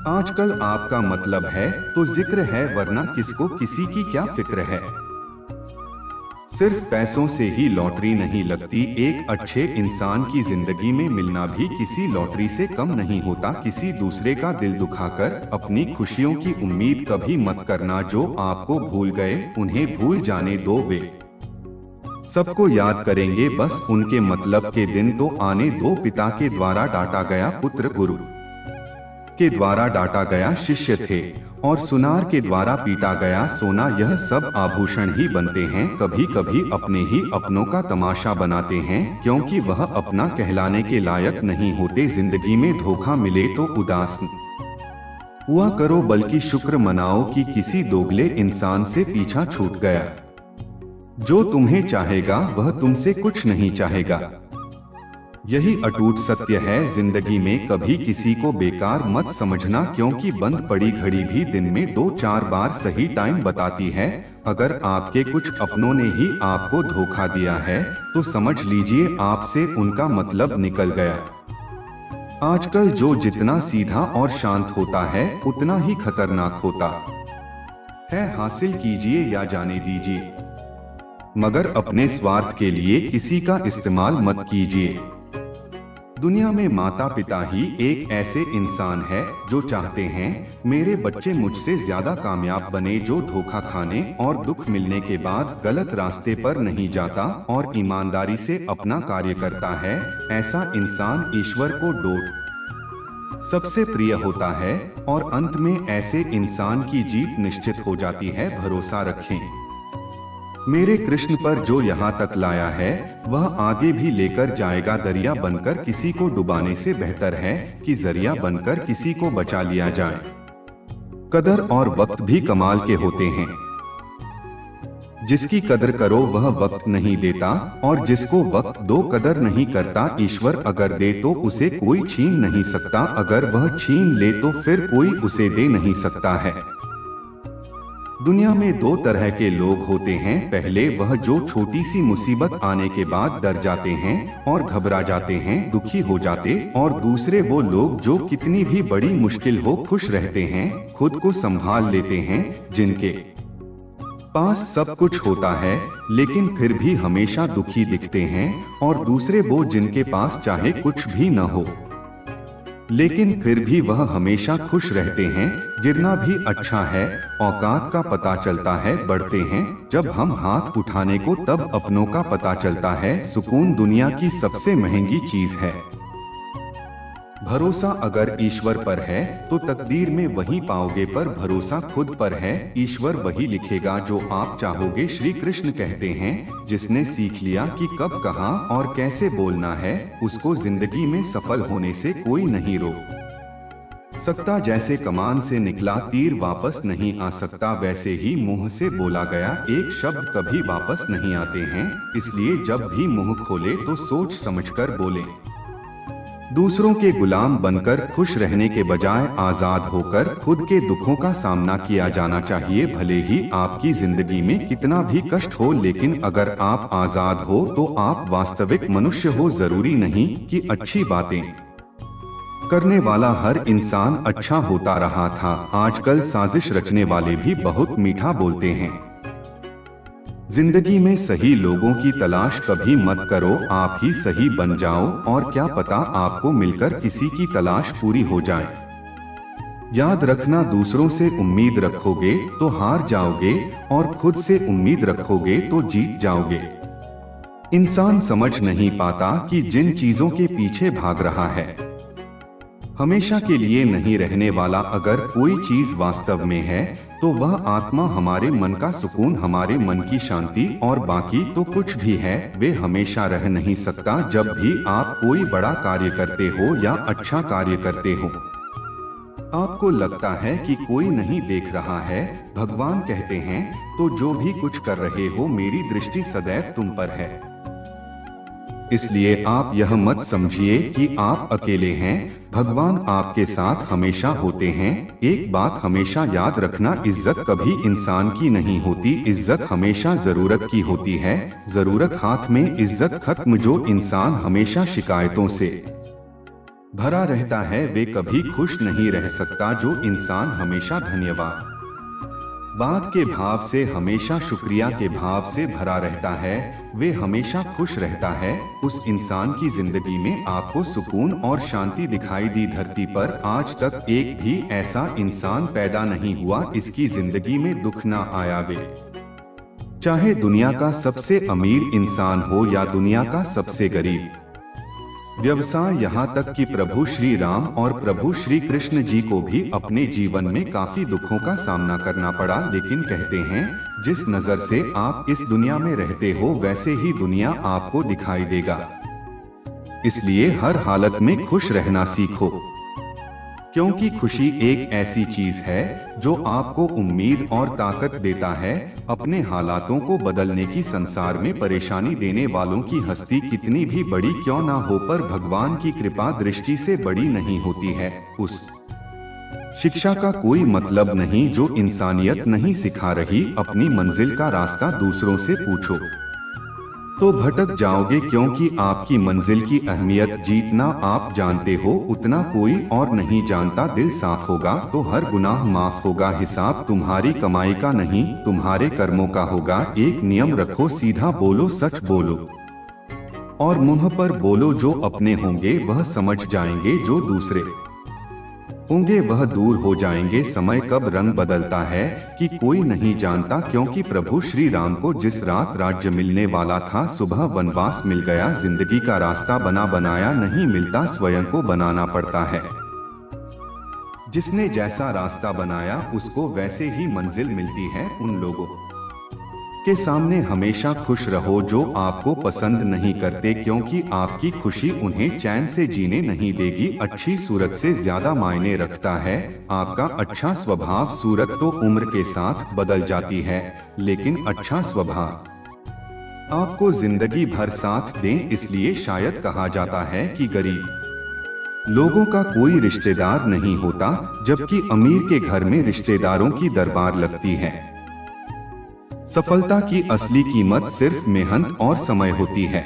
आजकल आपका मतलब है तो जिक्र है, वरना किसको किसी की क्या फिक्र है। सिर्फ पैसों से ही लॉटरी नहीं लगती, एक अच्छे इंसान की जिंदगी में मिलना भी किसी लॉटरी से कम नहीं होता। किसी दूसरे का दिल दुखाकर अपनी खुशियों की उम्मीद कभी मत करना। जो आपको भूल गए उन्हें भूल जाने दो, वे सबको याद करेंगे, बस उनके मतलब के दिन तो आने दो। पिता के द्वारा डांटा गया पुत्र गुरु के द्वारा डांटा गया शिष्य थे, और सुनार के द्वारा पीटा गया सोना। यह सब आभूषण ही बनते हैं, कभी कभी अपने ही अपनों का तमाशा बनाते हैं, क्योंकि वह अपना कहलाने के लायक नहीं होते। जिंदगी में धोखा मिले तो उदास हुआ करो, बल्कि शुक्र मनाओ कि किसी दोगले इंसान से पीछा छूट गया। जो तुम्हें चाहेगा वह तुमसे कुछ नहीं चाहेगा, यही अटूट सत्य है। जिंदगी में कभी किसी को बेकार मत समझना, क्योंकि बंद पड़ी घड़ी भी दिन में 2-4 बार सही टाइम बताती है। अगर आपके कुछ अपनों ने ही आपको धोखा दिया है तो समझ लीजिए आपसे उनका मतलब निकल गया। आजकल जो जितना सीधा और शांत होता है उतना ही खतरनाक होता है। हासिल कीजिए या जाने दीजिए, मगर अपने स्वार्थ के लिए किसी का इस्तेमाल मत कीजिए। दुनिया में माता पिता ही एक ऐसे इंसान है जो चाहते हैं मेरे बच्चे मुझसे ज्यादा कामयाब बने, जो धोखा खाने और दुख मिलने के बाद गलत रास्ते पर नहीं जाता और ईमानदारी से अपना कार्य करता है। ऐसा इंसान ईश्वर को सबसे प्रिय होता है, और अंत में ऐसे इंसान की जीत निश्चित हो जाती है। भरोसा रखें, मेरे कृष्ण पर जो यहाँ तक लाया है वह आगे भी लेकर जाएगा। दरिया बनकर किसी को डुबाने से बेहतर है कि जरिया बनकर किसी को बचा लिया जाए। कदर और वक्त भी कमाल के होते हैं, जिसकी कदर करो वह वक्त नहीं देता, और जिसको वक्त दो कदर नहीं करता। ईश्वर अगर दे तो उसे कोई छीन नहीं सकता, अगर वह छीन ले तो फिर कोई उसे दे नहीं सकता है। दुनिया में 2 तरह के लोग होते हैं, पहले वह जो छोटी सी मुसीबत आने के बाद डर जाते हैं और घबरा जाते हैं, दुखी हो जाते, और दूसरे वो लोग जो कितनी भी बड़ी मुश्किल हो खुश रहते हैं, खुद को संभाल लेते हैं, जिनके पास सब कुछ होता है लेकिन फिर भी हमेशा दुखी दिखते हैं, और दूसरे वो जिनके पास चाहे कुछ भी न हो लेकिन फिर भी वह हमेशा खुश रहते हैं। गिरना भी अच्छा है, औकात का पता चलता है, बढ़ते हैं जब हम हाथ उठाने को तब अपनों का पता चलता है। सुकून दुनिया की सबसे महंगी चीज है। भरोसा अगर ईश्वर पर है तो तकदीर में वही पाओगे, पर भरोसा खुद पर है, ईश्वर वही लिखेगा जो आप चाहोगे। श्री कृष्ण कहते हैं, जिसने सीख लिया कि कब कहाँ और कैसे बोलना है, उसको जिंदगी में सफल होने से कोई नहीं रोक सकता। जैसे कमान से निकला तीर वापस नहीं आ सकता, वैसे ही मुंह से बोला गया एक शब्द कभी वापस नहीं आते हैं। इसलिए जब भी मुंह खोले तो सोच समझकर बोले। दूसरों के गुलाम बनकर खुश रहने के बजाय आजाद होकर खुद के दुखों का सामना किया जाना चाहिए। भले ही आपकी जिंदगी में कितना भी कष्ट हो, लेकिन अगर आप आजाद हो तो आप वास्तविक मनुष्य हो। जरूरी नहीं कि अच्छी बातें करने वाला हर इंसान अच्छा होता रहा था। आजकल साजिश रचने वाले भी बहुत मीठा बोलते हैं। जिंदगी में सही लोगों की तलाश कभी मत करो, आप ही सही बन जाओ, और क्या पता आपको मिलकर किसी की तलाश पूरी हो जाए। याद रखना, दूसरों से उम्मीद रखोगे तो हार जाओगे, और खुद से उम्मीद रखोगे तो जीत जाओगे। इंसान समझ नहीं पाता कि जिन चीजों के पीछे भाग रहा है हमेशा के लिए नहीं रहने वाला। अगर कोई चीज वास्तव में है तो वह आत्मा, हमारे मन का सुकून, हमारे मन की शांति, और बाकी तो कुछ भी है वे हमेशा रह नहीं सकता। जब भी आप कोई बड़ा कार्य करते हो या अच्छा कार्य करते हो, आपको लगता है कि कोई नहीं देख रहा है, भगवान कहते हैं, तो जो भी कुछ कर रहे हो मेरी दृष्टि सदैव तुम पर है। इसलिए आप यह मत समझिए कि आप अकेले हैं, भगवान आपके साथ हमेशा होते हैं। एक बात हमेशा याद रखना, इज्जत कभी इंसान की नहीं होती, इज्जत हमेशा जरूरत की होती है। जरूरत हाथ में इज्जत खत्म। जो इंसान हमेशा शिकायतों से भरा रहता है वे कभी खुश नहीं रह सकता। जो इंसान हमेशा धन्यवाद बात के भाव से, हमेशा शुक्रिया के भाव से भरा रहता है, वे हमेशा खुश रहता है। उस इंसान की जिंदगी में आपको सुकून और शांति दिखाई दी। धरती पर आज तक एक भी ऐसा इंसान पैदा नहीं हुआ इसकी जिंदगी में दुख ना आया। वे चाहे दुनिया का सबसे अमीर इंसान हो या दुनिया का सबसे गरीब। व्यवसाय यहाँ तक कि प्रभु श्री राम और प्रभु श्री कृष्ण जी को भी अपने जीवन में काफी दुखों का सामना करना पड़ा, लेकिन कहते हैं जिस नजर से आप इस दुनिया में रहते हो वैसे ही दुनिया आपको दिखाई देगा। इसलिए हर हालत में खुश रहना सीखो, क्योंकि खुशी एक ऐसी चीज है जो आपको उम्मीद और ताकत देता है। अपने हालातों को बदलने की, संसार में परेशानी देने वालों की हस्ती कितनी भी बड़ी क्यों ना हो, पर भगवान की कृपा दृष्टि से बड़ी नहीं होती है। उस शिक्षा का कोई मतलब नहीं जो इंसानियत नहीं सिखा रही। अपनी मंजिल का रास्ता दूसरों से पूछो तो भटक जाओगे, क्योंकि आपकी मंजिल की अहमियत जितना आप जानते हो उतना कोई और नहीं जानता। दिल साफ होगा तो हर गुनाह माफ होगा। हिसाब तुम्हारी कमाई का नहीं, तुम्हारे कर्मों का होगा। एक नियम रखो, सीधा बोलो, सच बोलो और मुंह पर बोलो। जो अपने होंगे वह समझ जाएंगे, जो दूसरे होंगे वह दूर हो जाएंगे। समय कब रंग बदलता है कि कोई नहीं जानता, क्योंकि प्रभु श्री राम को जिस रात राज्य मिलने वाला था सुबह वनवास मिल गया। जिंदगी का रास्ता बना बनाया नहीं मिलता, स्वयं को बनाना पड़ता है। जिसने जैसा रास्ता बनाया उसको वैसे ही मंजिल मिलती है। उन लोगों के सामने हमेशा खुश रहो जो आपको पसंद नहीं करते, क्योंकि आपकी खुशी उन्हें चैन से जीने नहीं देगी। अच्छी सूरत से ज्यादा मायने रखता है आपका अच्छा स्वभाव। सूरत तो उम्र के साथ बदल जाती है, लेकिन अच्छा स्वभाव आपको जिंदगी भर साथ दें। इसलिए शायद कहा जाता है कि गरीब लोगों का कोई रिश्तेदार नहीं होता, जबकि अमीर के घर में रिश्तेदारों की दरबार लगती है। सफलता की असली कीमत सिर्फ मेहनत और समय होती है।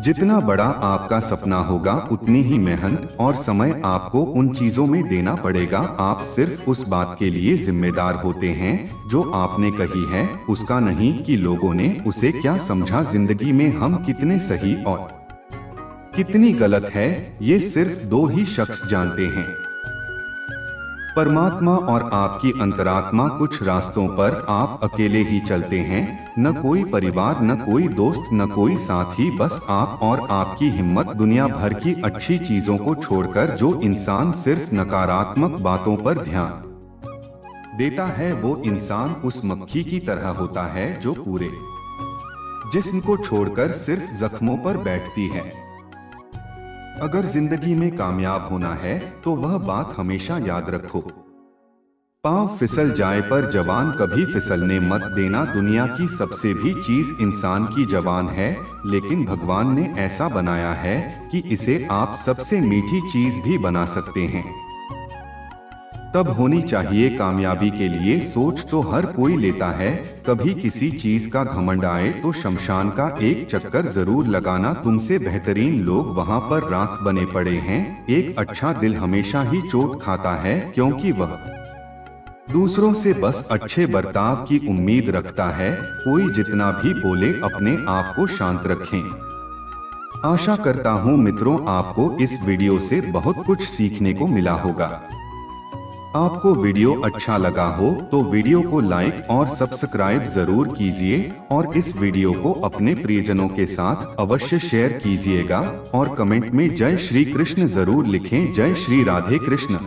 जितना बड़ा आपका सपना होगा उतनी ही मेहनत और समय आपको उन चीजों में देना पड़ेगा। आप सिर्फ उस बात के लिए जिम्मेदार होते हैं जो आपने कही है, उसका नहीं कि लोगों ने उसे क्या समझा। जिंदगी में हम कितने सही और कितनी गलत है ये सिर्फ दो ही शख्स जानते हैं, परमात्मा और आपकी अंतरात्मा। कुछ रास्तों पर आप अकेले ही चलते हैं, न कोई परिवार, न कोई दोस्त, न कोई साथी, बस आप और आपकी हिम्मत। दुनिया भर की अच्छी चीजों को छोड़कर जो इंसान सिर्फ नकारात्मक बातों पर ध्यान देता है वो इंसान उस मक्खी की तरह होता है जो पूरे जिस्म को छोड़कर सिर्फ जख्मों पर बैठती है। अगर जिंदगी में कामयाब होना है तो वह बात हमेशा याद रखो, पांव फिसल जाए पर जवान कभी फिसलने मत देना। दुनिया की सबसे भी चीज इंसान की जवान है, लेकिन भगवान ने ऐसा बनाया है कि इसे आप सबसे मीठी चीज भी बना सकते हैं। तब होनी चाहिए कामयाबी के लिए सोच तो हर कोई लेता है, कभी किसी चीज का घमंड आए तो शमशान का एक चक्कर जरूर लगाना। तुमसे बेहतरीन लोग वहाँ पर राख बने पड़े हैं। एक अच्छा दिल हमेशा ही चोट खाता है, क्योंकि वह दूसरों से बस अच्छे बर्ताव की उम्मीद रखता है। कोई जितना भी बोले अपने आप को शांत रखें। आशा करता हूँ मित्रों आपको इस वीडियो से बहुत कुछ सीखने को मिला होगा। आपको वीडियो अच्छा लगा हो तो वीडियो को लाइक और सब्सक्राइब जरूर कीजिए और इस वीडियो को अपने प्रियजनों के साथ अवश्य शेयर कीजिएगा और कमेंट में जय श्री कृष्ण जरूर लिखें। जय श्री राधे कृष्ण।